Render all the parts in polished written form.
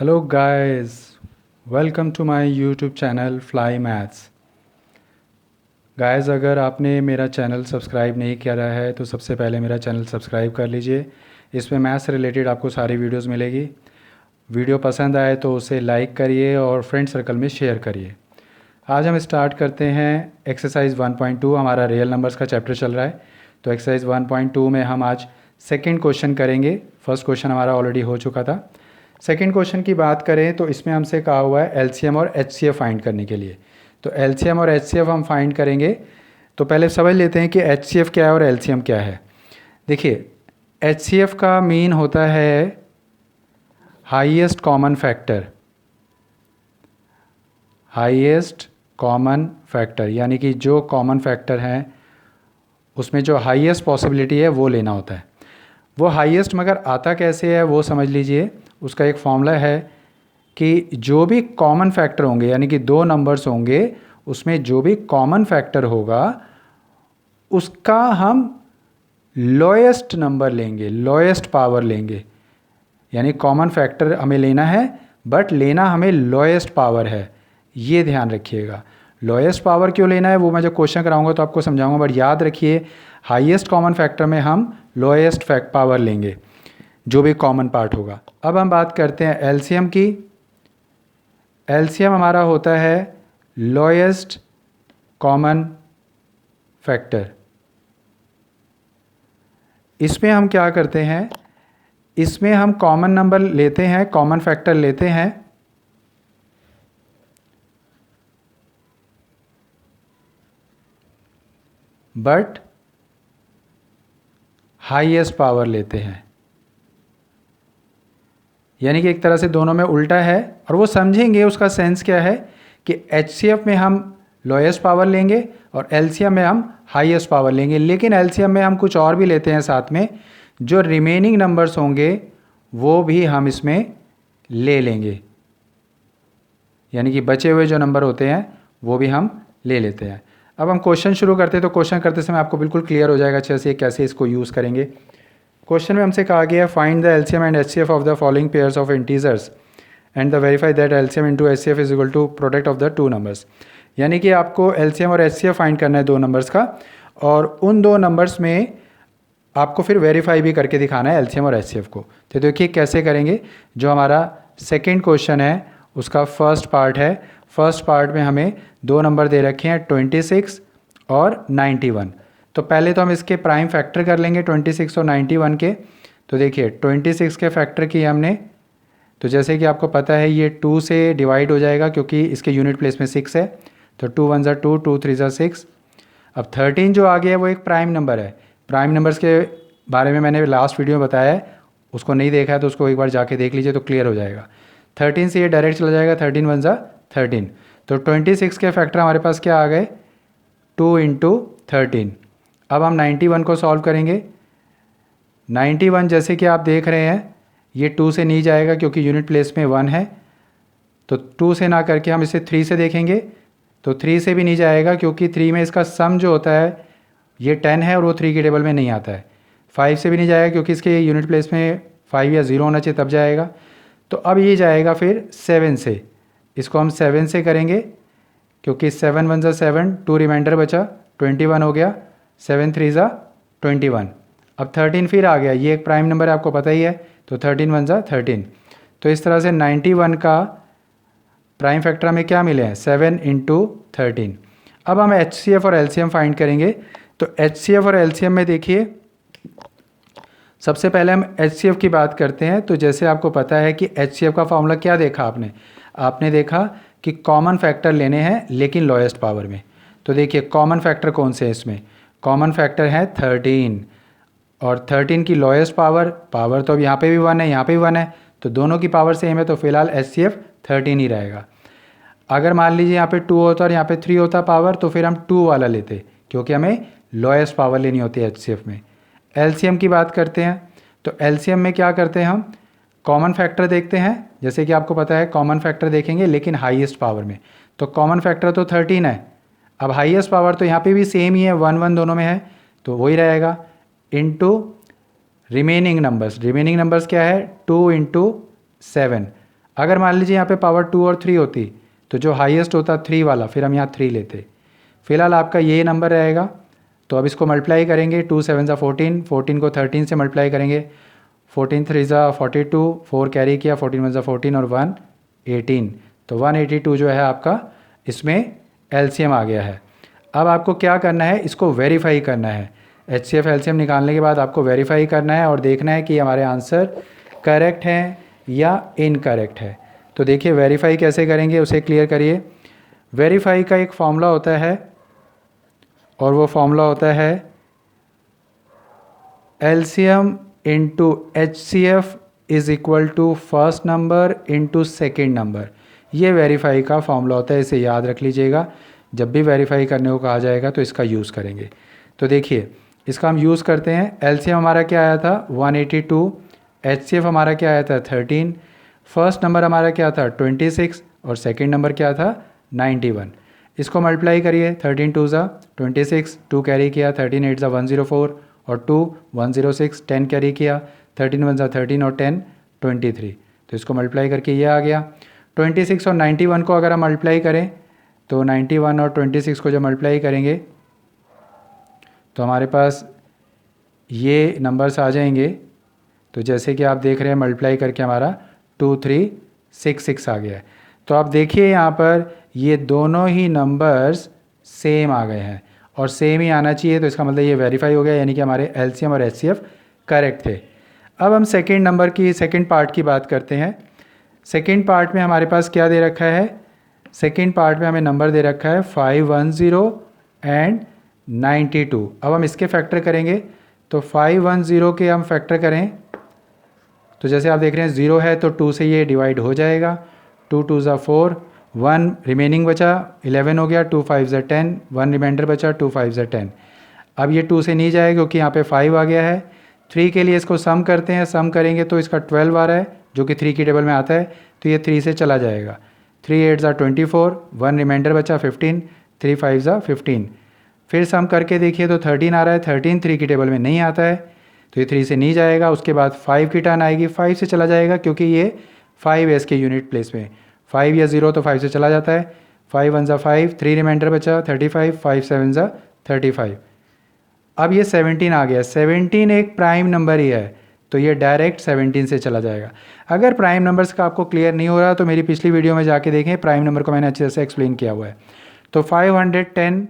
Hello guys, welcome to my YouTube channel fly maths. Guys, अगर आपने मेरा channel subscribe नहीं किया है तो सबसे पहले मेरा चैनल सब्सक्राइब कर लीजिए। इसमें मैथ्स से रिलेटेड आपको सारी वीडियोस मिलेगी। वीडियो पसंद आए तो उसे लाइक करिए और फ्रेंड सर्कल में शेयर करिए। आज हम स्टार्ट करते हैं एक्सरसाइज 1.2। हमारा रियल नंबर्स का चैप्टर चल रहा है, तो एक्सरसाइज 1.2 में हम आज सेकेंड क्वेश्चन करेंगे। फर्स्ट क्वेश्चन हमारा ऑलरेडी हो चुका था। सेकेंड क्वेश्चन की बात करें तो इसमें हमसे कहा हुआ है एलसीएम और एचसीएफ फाइंड करने के लिए। तो एलसीएम और एचसीएफ हम फाइंड करेंगे। तो पहले समझ लेते हैं कि एचसीएफ क्या है और एलसीएम क्या है। देखिए, एचसीएफ का मीन होता है highest common factor. Highest common factor यानी कि जो कॉमन फैक्टर हैं उसमें जो हाईएस्ट पॉसिबिलिटी है वो लेना होता है। वो हाईएस्ट मगर आता कैसे है वो समझ लीजिए। उसका एक फॉर्मूला है कि जो भी कॉमन फैक्टर होंगे यानी कि दो नंबर्स होंगे उसमें जो भी कॉमन फैक्टर होगा उसका हम लोएस्ट नंबर लेंगे, लोएस्ट पावर लेंगे। यानी कॉमन फैक्टर हमें लेना है बट लेना हमें लोएस्ट पावर है, ये ध्यान रखिएगा। लोएस्ट पावर क्यों लेना है वो मैं जब क्वेश्चन कराऊंगा तो आपको समझाऊंगा, बट याद रखिए हाईएस्ट कॉमन फैक्टर में हम लोएस्ट फैक्ट पावर लेंगे जो भी कॉमन पार्ट होगा। अब हम बात करते हैं एलसीएम की। एलसीएम हमारा होता है लोएस्ट कॉमन फैक्टर। इसमें हम क्या करते हैं, इसमें हम कॉमन नंबर लेते हैं, कॉमन फैक्टर लेते हैं बट हाईएस्ट पावर लेते हैं। यानी कि एक तरह से दोनों में उल्टा है और वो समझेंगे उसका सेंस क्या है कि एचसीएफ में हम लोएस्ट पावर लेंगे और एलसीएम में हम हाईएस्ट पावर लेंगे। लेकिन एलसीएम में हम कुछ और भी लेते हैं साथ में, जो रिमेनिंग नंबर्स होंगे वो भी हम इसमें ले लेंगे। यानी कि बचे हुए जो नंबर होते हैं वो भी हम ले लेते हैं। अब हम क्वेश्चन शुरू करते हैं। तो क्वेश्चन करते समय आपको बिल्कुल क्लियर हो जाएगा अच्छे से कैसे इसको यूज़ करेंगे। क्वेश्चन में हमसे कहा गया है find the LCM and HCF of the following pairs of integers and the verify that LCM into HCF is equal to product of the two numbers. यानी कि आपको एलसीएम और एचसीएफ फाइंड करना है दो नंबर्स का, और उन दो नंबर्स में आपको फिर वेरीफाई भी करके दिखाना है एलसीएम और एचसीएफ को। तो देखिए कैसे करेंगे। जो हमारा सेकेंड क्वेश्चन है उसका फर्स्ट पार्ट है। फर्स्ट पार्ट में हमें दो नंबर दे रखे हैं 26 और 91। तो पहले तो हम इसके प्राइम फैक्टर कर लेंगे 26 और 91 के। तो देखिए 26 के फैक्टर की हमने, तो जैसे कि आपको पता है ये 2 से डिवाइड हो जाएगा क्योंकि इसके यूनिट प्लेस में 6 है। तो 2 1 ज़ा 2, 2 3 ज़ा 6। अब 13 जो आ गया है वो एक प्राइम नंबर है। प्राइम नंबर्स के बारे में मैंने लास्ट वीडियो में बताया है, उसको नहीं देखा है तो उसको एक बार जाके देख लीजिए तो क्लियर हो जाएगा। 13 से ये डायरेक्ट चला जाएगा, 13 1 ज़ा 13। तो 26 के फैक्टर हमारे पास क्या आ गए, 2 इंटू 13। अब हम 91 को सॉल्व करेंगे। 91 जैसे कि आप देख रहे हैं ये 2 से नहीं जाएगा क्योंकि यूनिट प्लेस में 1 है। तो 2 से ना करके हम इसे 3 से देखेंगे। तो 3 से भी नहीं जाएगा क्योंकि 3 में इसका सम जो होता है ये 10 है और वो 3 के टेबल में नहीं आता है। 5 से भी नहीं जाएगा क्योंकि इसके यूनिट प्लेस में 5 या 0 होना चाहिए तब जाएगा। तो अब ये जाएगा फिर 7 से। इसको हम 7 से करेंगे क्योंकि 7 1 ज़ा 7, 2 रिमाइंडर बचा, 21 हो गया, 7 3 ज़ा 21। अब 13 फिर आ गया, ये एक प्राइम नंबर है आपको पता ही है। तो 13 1 ज़ा 13। तो इस तरह से 91 का प्राइम फैक्टर हमें क्या मिले हैं, 7 इंटू 13। अब हम एचसीएफ और एलसीएम फाइंड करेंगे। तो एचसीएफ और एलसीएम में देखिए सबसे पहले हम एचसीएफ की बात करते हैं। तो जैसे आपको पता है कि एचसीएफ का फॉर्मूला क्या देखा आपने देखा कि कॉमन फैक्टर लेने हैं लेकिन लोएस्ट पावर में। तो देखिए कॉमन फैक्टर कौन से हैं इसमें, कॉमन फैक्टर है 13 और 13 की लोएस्ट पावर तो अब यहाँ पे भी 1 है, यहाँ पे भी 1 है, तो दोनों की पावर सेम है। तो फिलहाल एचसीएफ 13 ही रहेगा। अगर मान लीजिए यहाँ पे 2 होता और यहाँ पे 3 होता पावर तो फिर हम 2 वाला लेते क्योंकि हमें लोएस्ट पावर लेनी होती है एचसीएफ में। एलसीएम की बात करते हैं। तो एलसीएम में क्या करते हैं, हम कॉमन फैक्टर देखते हैं। जैसे कि आपको पता है कॉमन फैक्टर देखेंगे लेकिन हाईएस्ट पावर में। तो कॉमन फैक्टर तो 13 है। अब हाईएस्ट पावर तो यहाँ पे भी सेम ही है, 1 1 दोनों में है, तो वही रहेगा into remaining numbers. Remaining numbers क्या है, 2 इंटू 7। अगर मान लीजिए यहाँ पे पावर 2 और 3 होती तो जो हाईएस्ट होता 3 वाला, फिर हम यहाँ 3 लेते। फिलहाल आपका ये नंबर रहेगा। तो अब इसको मल्टीप्लाई करेंगे, 2 7 ज़ा 14, 14 को 13 से मल्टीप्लाई करेंगे, 14 3 ज़ा 42, 4 कैरी किया, 14 1 ज़ा 14 और 1 18, तो 182 जो है आपका इसमें एलसीएम आ गया है। अब आपको क्या करना है, इसको वेरीफाई करना है। एचसीएफ एलसीएम निकालने के बाद आपको वेरीफाई करना है और देखना है कि हमारे आंसर करेक्ट हैं या इनकरेक्ट है। तो देखिए वेरीफाई कैसे करेंगे उसे क्लियर करिए। वेरीफाई का एक फॉर्मूला होता है और वो फॉर्मूला होता है LCM into HCF is equal to first number into second number. ये वेरीफाई का फॉर्मूला होता है, इसे याद रख लीजिएगा। जब भी वेरीफाई करने को कहा जाएगा तो इसका यूज़ करेंगे। तो देखिए इसका हम यूज़ करते हैं। एलसीएम हमारा क्या आया था 182, एचसीएफ हमारा क्या आया था 13, फर्स्ट नंबर हमारा क्या था 26 और सेकेंड नंबर क्या था 91। इसको मल्टीप्लाई करिए, 13 2 ज़ा 26, 2 कैरी किया, 13 8 ज़ा 104 और 2 106, 10 कैरी किया, 13 1 ज़ा 13 और 10 23। तो इसको मल्टीप्लाई करके ये आ गया। 26 और 91 को अगर हम मल्टीप्लाई करें तो 91 और 26 को जब मल्टीप्लाई करेंगे तो हमारे पास ये नंबर्स आ जाएंगे। तो जैसे कि आप देख रहे हैं मल्टीप्लाई करके हमारा 2366 आ गया है। तो आप देखिए यहाँ पर ये दोनों ही नंबर्स सेम आ गए हैं और सेम ही आना चाहिए, तो इसका मतलब ये वेरीफाई हो गया, यानी कि हमारे एलसीएम और एचसीएफ करेक्ट थे। अब हम सेकेंड नंबर की सेकेंड पार्ट की बात करते हैं। सेकेंड पार्ट में हमारे पास क्या दे रखा है, सेकेंड पार्ट में हमें नंबर दे रखा है 510 एंड 92। अब हम इसके फैक्टर करेंगे, तो 510 के हम फैक्टर करें तो जैसे आप देख रहे हैं 0 है तो 2 से ये डिवाइड हो जाएगा, 2 2 ज़ा 4, 1 रिमेनिंग बचा 11 हो गया, 2 5 ज़ा 10, 1 रिमाइंडर बचा 2 5 ज़ा 10। अब ये 2 से नहीं जाएगा क्योंकि यहाँ पे 5 आ गया है। 3 के लिए इसको सम करते हैं, सम करेंगे तो इसका 12 आ रहा है जो कि 3 की टेबल में आता है, तो ये 3 से चला जाएगा। 3 8 ज़ा 24, 1 रिमाइंडर बचा 15, 3 5 ज़ा 15। फिर सम करके देखिए तो 13 आ रहा है, 13 3 की टेबल में नहीं आता है तो ये 3 से नहीं जाएगा। उसके बाद 5 की टर्न आएगी, 5 से चला जाएगा क्योंकि ये 5 है इसके यूनिट प्लेस में, 5 या 0 तो 5 से चला जाता है। 5 1 ज़ा 5, 3 रिमाइंडर बचा 35, 5 7 ज़ा 35। अब ये 17 आ गया, 17 एक प्राइम नंबर ही है तो ये डायरेक्ट 17 से चला जाएगा। अगर प्राइम नंबर्स का आपको क्लियर नहीं हो रहा तो मेरी पिछली वीडियो में जाके देखें, प्राइम नंबर को मैंने अच्छे से एक्सप्लेन किया हुआ है। तो 510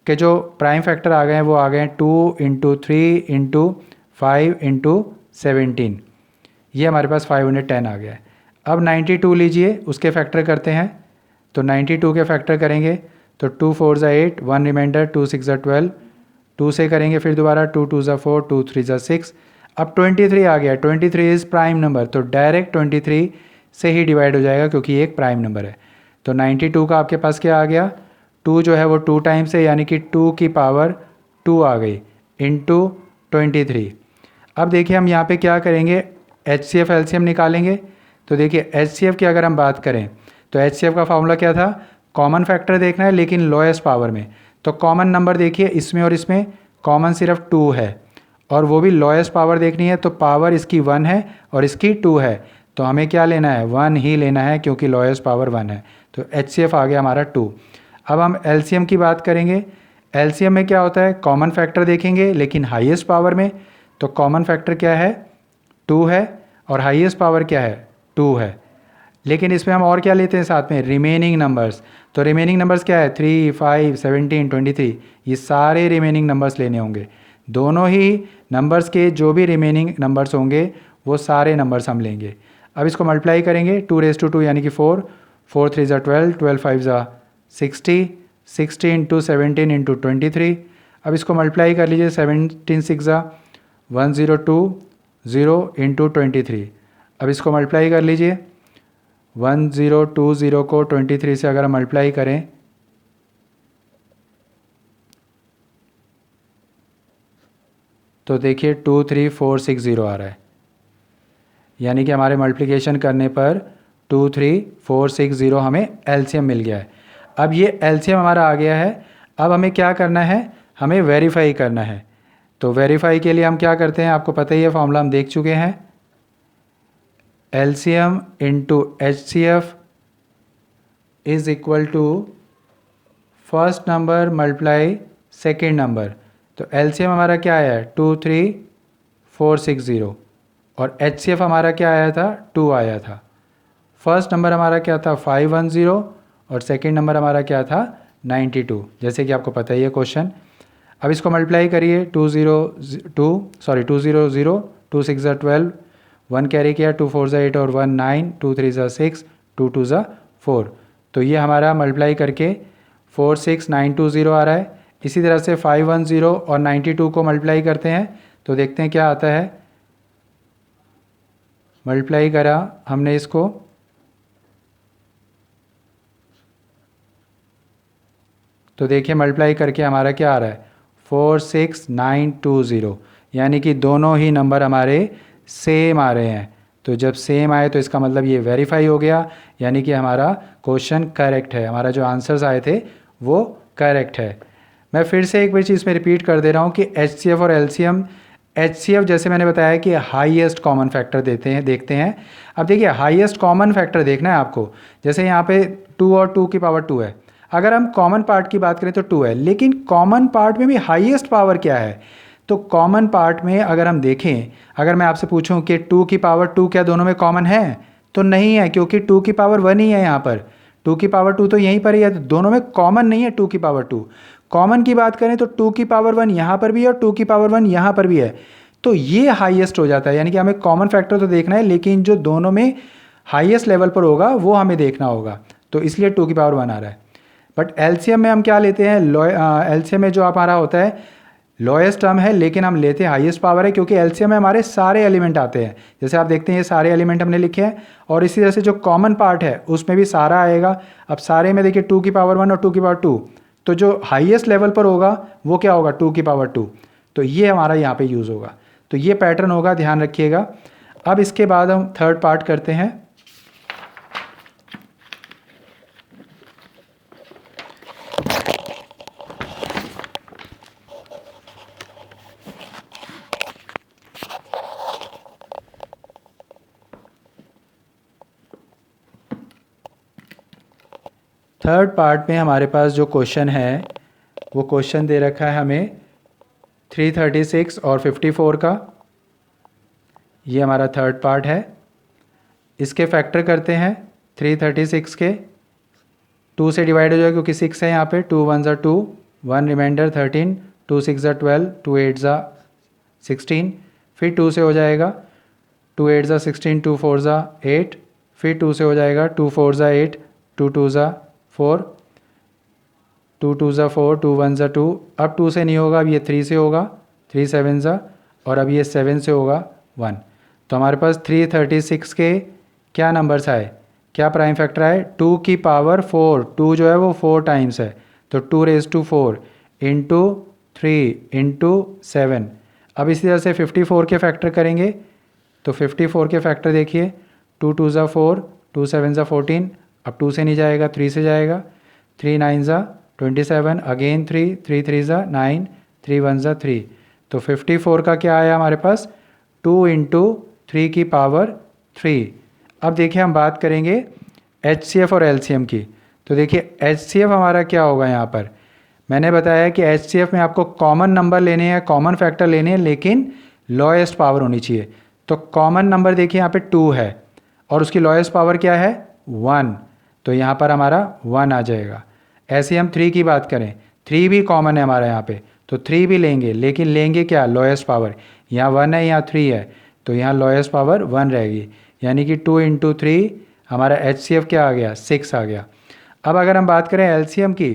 के जो प्राइम फैक्टर आ गए हैं वो आ गए हैं 2 इंटू 3 इंटू 5 इंटू 17, ये हमारे पास 510 आ गया है। अब 92 लीजिए, उसके फैक्टर करते हैं, तो 92 के फैक्टर करेंगे तो 2 4 ज़ा 8, 1 रिमाइंडर, 2 6 ज़ा 12, 2 से करेंगे फिर दोबारा 2 2 ज़ा 4, 2 3 ज़ा 6। अब 23 आ गया, 23 इज़ प्राइम नंबर तो डायरेक्ट 23 से ही डिवाइड हो जाएगा क्योंकि ये एक प्राइम नंबर है। तो 92 का आपके पास क्या आ गया, 2 जो है वो 2 टाइम्स है यानी कि 2 की पावर 2 आ गई इंटू 23। अब देखिए हम यहाँ पे क्या करेंगे, एचसीएफ एलसीएम निकालेंगे। तो देखिए एचसीएफ की अगर हम बात करें तो एचसीएफ का फॉर्मूला क्या था, कॉमन फैक्टर देखना है लेकिन लोएस्ट पावर में। तो कॉमन नंबर देखिए इसमें और इसमें कॉमन सिर्फ 2 है और वो भी लोएस्ट पावर देखनी है, तो पावर इसकी 1 है और इसकी 2 है, तो हमें क्या लेना है 1 ही लेना है क्योंकि लोएस्ट पावर 1 है। तो एचसीएफ आ गया हमारा 2। अब हम एलसीएम की बात करेंगे। एलसीएम में क्या होता है, कॉमन फैक्टर देखेंगे लेकिन हाईएस्ट पावर में, तो कॉमन फैक्टर क्या है 2 है और हाईएस्ट पावर क्या है 2 है। लेकिन इसमें हम और क्या लेते हैं साथ में, रिमेनिंग नंबर्स। तो रिमेनिंग नंबर्स क्या है 3 5 17 23, ये सारे रिमेनिंग नंबर्स लेने होंगे। दोनों ही नंबर्स के जो भी रिमेनिंग नंबर्स होंगे वो सारे नंबर्स हम लेंगे। अब इसको मल्टीप्लाई करेंगे, 2 यानी कि 4, 4 3 ज़ा 12, 12 5 ज़ा 60, 60 इंटू 17 इंटू 23। अब इसको मल्टीप्लाई कर लीजिए, 17 6 ज़ा 1020 इंटू 23। अब इसको मल्टीप्लाई कर लीजिए, 1020 को 23 से अगर हम मल्टीप्लाई करें तो देखिए 23460 आ रहा है, यानी कि हमारे मल्टीप्लिकेशन करने पर 23460 हमें एलसीएम मिल गया है। अब ये एलसीएम हमारा आ गया है। अब हमें क्या करना है, हमें वेरीफाई करना है। तो वेरीफाई के लिए हम क्या करते हैं, आपको पता ही है फॉर्मूला हम देख चुके हैं। LCM into HCF is equal to first number multiply second number. तो LCM हमारा क्या आया है 23460 और HCF हमारा क्या आया था 2 आया था। फर्स्ट नंबर हमारा क्या था 510 और सेकेंड नंबर हमारा क्या था 92, जैसे कि आपको पता ही है क्वेश्चन। अब इसको मल्टीप्लाई करिए 200, 2 6 12, 1 कैरी किया, 2 4 8 और 1 9, 2 3 6, 2 2 4। तो ये हमारा मल्टीप्लाई करके 46920 आ रहा है। इसी तरह से 510 और 92 को मल्टीप्लाई करते हैं तो देखते हैं क्या आता है। मल्टीप्लाई करा हमने इसको, तो देखिए मल्टीप्लाई करके हमारा क्या आ रहा है 46920, यानी कि दोनों ही नंबर हमारे सेम आ रहे हैं। तो जब सेम आए तो इसका मतलब ये वेरीफाई हो गया, यानी कि हमारा क्वेश्चन करेक्ट है, हमारा जो आंसर्स आए थे वो करेक्ट है। मैं फिर से एक बार चीज़ में रिपीट कर दे रहा हूँ कि HCF और LCM, HCF जैसे मैंने बताया कि हाईएस्ट कॉमन फैक्टर देखते हैं। अब देखिए हाईएस्ट कॉमन फैक्टर देखना है आपको, जैसे यहाँ पे 2 और 2 की पावर 2 है। अगर हम कॉमन पार्ट की बात करें तो 2 है, लेकिन कॉमन पार्ट में भी हाईएस्ट पावर क्या है? तो कॉमन पार्ट में अगर हम देखें, अगर मैं आपसे पूछूं कि 2 की पावर 2 क्या दोनों में कॉमन है? तो नहीं है, क्योंकि 2 की पावर 1 ही है यहाँ पर। 2 की पावर 2 तो यहीं पर ही है, तो दोनों में कॉमन नहीं है 2 की पावर 2। कॉमन की बात करें तो 2 की पावर 1 यहाँ पर भी है और 2 की पावर 1 यहाँ पर भी है, तो ये हाईएस्ट हो जाता है। यानी कि हमें कॉमन फैक्टर तो देखना है, लेकिन जो दोनों में हाईएस्ट लेवल पर होगा वो हमें देखना होगा, तो इसलिए 2 की पावर 1 आ रहा है। बट LCM में हम क्या लेते हैं, LCM में जो हमारा होता है लोएस्ट टर्म है, लेकिन हम लेते हैं हाईएस्ट पावर है, क्योंकि LCM में हमारे सारे एलिमेंट आते हैं। जैसे आप देखते हैं ये सारे एलिमेंट हमने लिखे हैं, और इसी तरह से जो कॉमन पार्ट है उसमें भी सारा आएगा। अब सारे में देखिए 2 की पावर 1 और 2 की पावर 2, तो जो हाईएस्ट लेवल पर होगा वो क्या होगा 2 की पावर 2, तो ये हमारा यहाँ पे यूज़ होगा। तो ये पैटर्न होगा, ध्यान रखिएगा। अब इसके बाद हम थर्ड पार्ट करते हैं। थर्ड पार्ट में हमारे पास जो क्वेश्चन है वो क्वेश्चन दे रखा है हमें 336 और 54 का। ये हमारा थर्ड पार्ट है। इसके फैक्टर करते हैं 336 के 2 से डिवाइड हो जाएगा, क्योंकि 6 है यहाँ पे। 2 1 ज़ा 2, 1 रिमाइंडर 13, 2 6 ज़ा 12, 2 8 ज़ा 16, फिर 2 से हो जाएगा 2 8 ज़ा 16, 2 4 ज़ा 8, फिर 2 से हो जाएगा 2 4 ज़ा 8, 2 2 ज़ा 4, 2 2 ज़ा 4, 2 1 ज़ा 2। अब 2 से नहीं होगा, अब ये 3 से होगा, 3 7 ज़ा, और अब ये 7 से होगा 1। तो हमारे पास 336 के क्या नंबर्स आए, क्या प्राइम फैक्टर आए 2 की पावर 4। 2 जो है वो 4 टाइम्स है, तो 2 रेज़ टू 4 इंटू 3 इंटू 7। अब इसी तरह से 54 के फैक्टर करेंगे, तो 54 के फैक्टर देखिए 2 2 ज़ा 4, 2 7 ज़ा 14, अब 2 से नहीं जाएगा 3 से जाएगा, 3 9 ज़ा 27, अगेन 3 3 3 ज़ा 9, 3 1 ज़ा 3। तो 54 का क्या आया हमारे पास 2 इंटू 3 की पावर 3। अब देखिए हम बात करेंगे HCF और LCM की। तो देखिए HCF हमारा क्या होगा, यहाँ पर मैंने बताया कि HCF में आपको कॉमन नंबर लेने हैं, कॉमन फैक्टर लेने हैं, लेकिन लोएस्ट पावर होनी चाहिए। तो कॉमन नंबर देखिए यहाँ पे 2 है और उसकी लोएस्ट पावर क्या है 1, तो यहाँ पर हमारा 1 आ जाएगा। ऐसे हम 3 की बात करें, 3 भी कॉमन है हमारा यहाँ पे, तो 3 भी लेंगे, लेकिन लेंगे क्या लोएस्ट पावर। यहाँ 1 है, यहाँ 3 है, तो यहाँ लोएस्ट पावर 1 रहेगी, यानी कि 2 इंटू 3 हमारा HCF क्या आ गया 6 आ गया। अब अगर हम बात करें LCM की,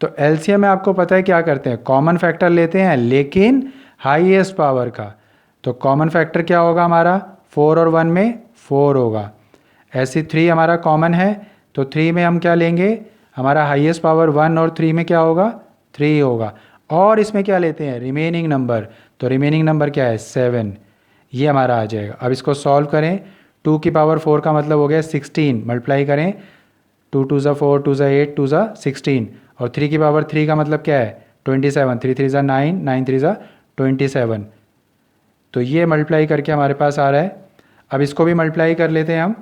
तो LCM में आपको पता है क्या करते हैं, कॉमन फैक्टर लेते हैं लेकिन हाईएस्ट पावर का। तो कॉमन फैक्टर क्या होगा हमारा 4 और 1 में 4 होगा। ऐसे 3 हमारा कॉमन है, तो 3 में हम क्या लेंगे, हमारा हाईएस्ट पावर 1 और 3 में क्या होगा 3 होगा। और इसमें क्या लेते हैं रिमेनिंग नंबर, तो रिमेनिंग नंबर क्या है 7, ये हमारा आ जाएगा। अब इसको सॉल्व करें, 2 की पावर 4 का मतलब हो गया 16, मल्टीप्लाई करें 2 2 ज़ा 4, 2 ज़ा 8, 2 ज़ा 16, और 3 की पावर 3 का मतलब क्या है 27, 3 3 ज़ा 9, 9 3 ज़ा 27। तो ये मल्टीप्लाई करके हमारे पास आ रहा है। अब इसको भी मल्टीप्लाई कर लेते हैं हम।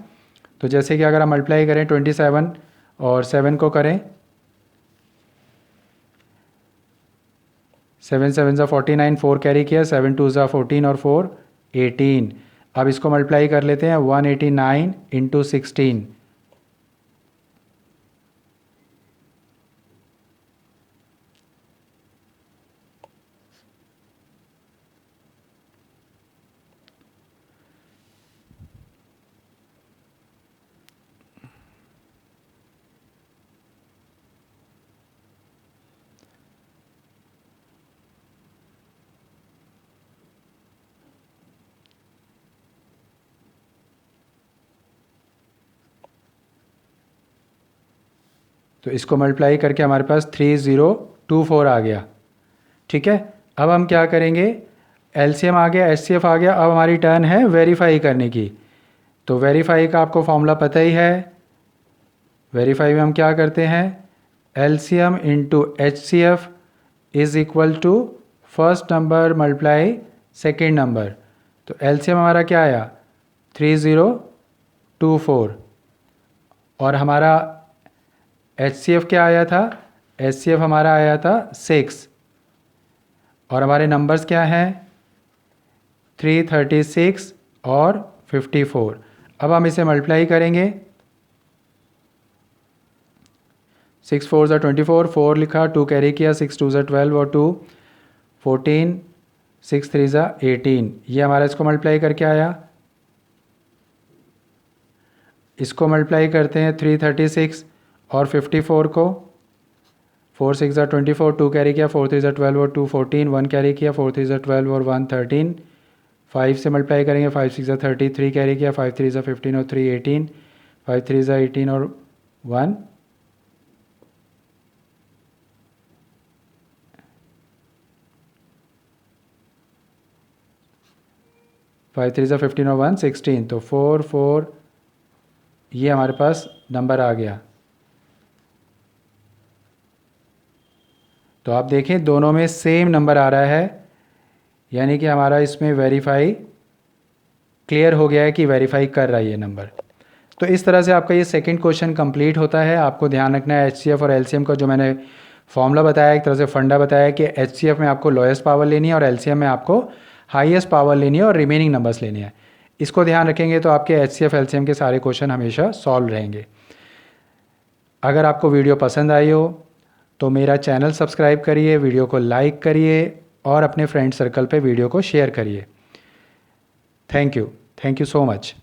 तो जैसे कि अगर हम मल्टीप्लाई करें 27 और 7 को करें, 7 7 ज़ा 49, 4 कैरी किया, 7 2 ज़ा 14 और 4 18। अब इसको मल्टीप्लाई कर लेते हैं, 189 इंटू 16। तो इसको मल्टीप्लाई करके हमारे पास 3024 आ गया। ठीक है, अब हम क्या करेंगे, एलसीएम आ गया, एचसीएफ आ गया, अब हमारी टर्न है वेरीफाई करने की। तो वेरीफाई का आपको फॉर्मूला पता ही है। वेरीफाई में हम क्या करते हैं, LCM into HCF is equal to first number multiply second number. तो एलसीएम हमारा क्या आया, 3024, और हमारा एचसीएफ क्या आया था, एचसीएफ हमारा आया था 6, और हमारे नंबर्स क्या हैं, 336 और 54। अब हम इसे मल्टीप्लाई करेंगे, 6 4 ज़ा 24, 4 लिखा, 2 कैरी किया, 6 2 ज़ा 12 और 2 14, 6 3 ज़ा 18। ये हमारा इसको मल्टीप्लाई करके आया। इसको मल्टीप्लाई करते हैं 336 और 54 को, 4 6 ज़ा 24, 2 कैरी किया, 4 3 ज़ा 12 और 2 14, 1 कैरी किया, 4 3 ज़ा 12 और 1 13, 5 से मल्टीप्लाई करेंगे, 5 6 ज़ा 30, 3 कैरी किया, 5 3 ज़ा 15 और 3 18, 5 3 ज़ा 18 और 1 5 3 ज़ा 15 और 1 16। तो 4 4 ये हमारे पास नंबर आ गया। तो आप देखें दोनों में सेम नंबर आ रहा है, यानी कि हमारा इसमें वेरीफाई क्लियर हो गया है कि वेरीफाई कर रहा है ये नंबर। तो इस तरह से आपका ये सेकंड क्वेश्चन कंप्लीट होता है। आपको ध्यान रखना है एचसीएफ और एलसीएम का जो मैंने फॉर्मूला बताया, एक तरह से फंडा बताया कि एचसीएफ में आपको लोएस्ट पावर लेनी है और एलसीएम में आपको हाईएस्ट पावर लेनी है और रिमेनिंग नंबर्स लेने हैं। इसको ध्यान रखेंगे तो आपके एचसीएफ एलसीएम के सारे क्वेश्चन हमेशा सॉल्व रहेंगे। अगर आपको वीडियो पसंद आई हो तो मेरा चैनल सब्सक्राइब करिए, वीडियो को लाइक करिए और अपने फ्रेंड सर्कल पे वीडियो को शेयर करिए। Thank you so much.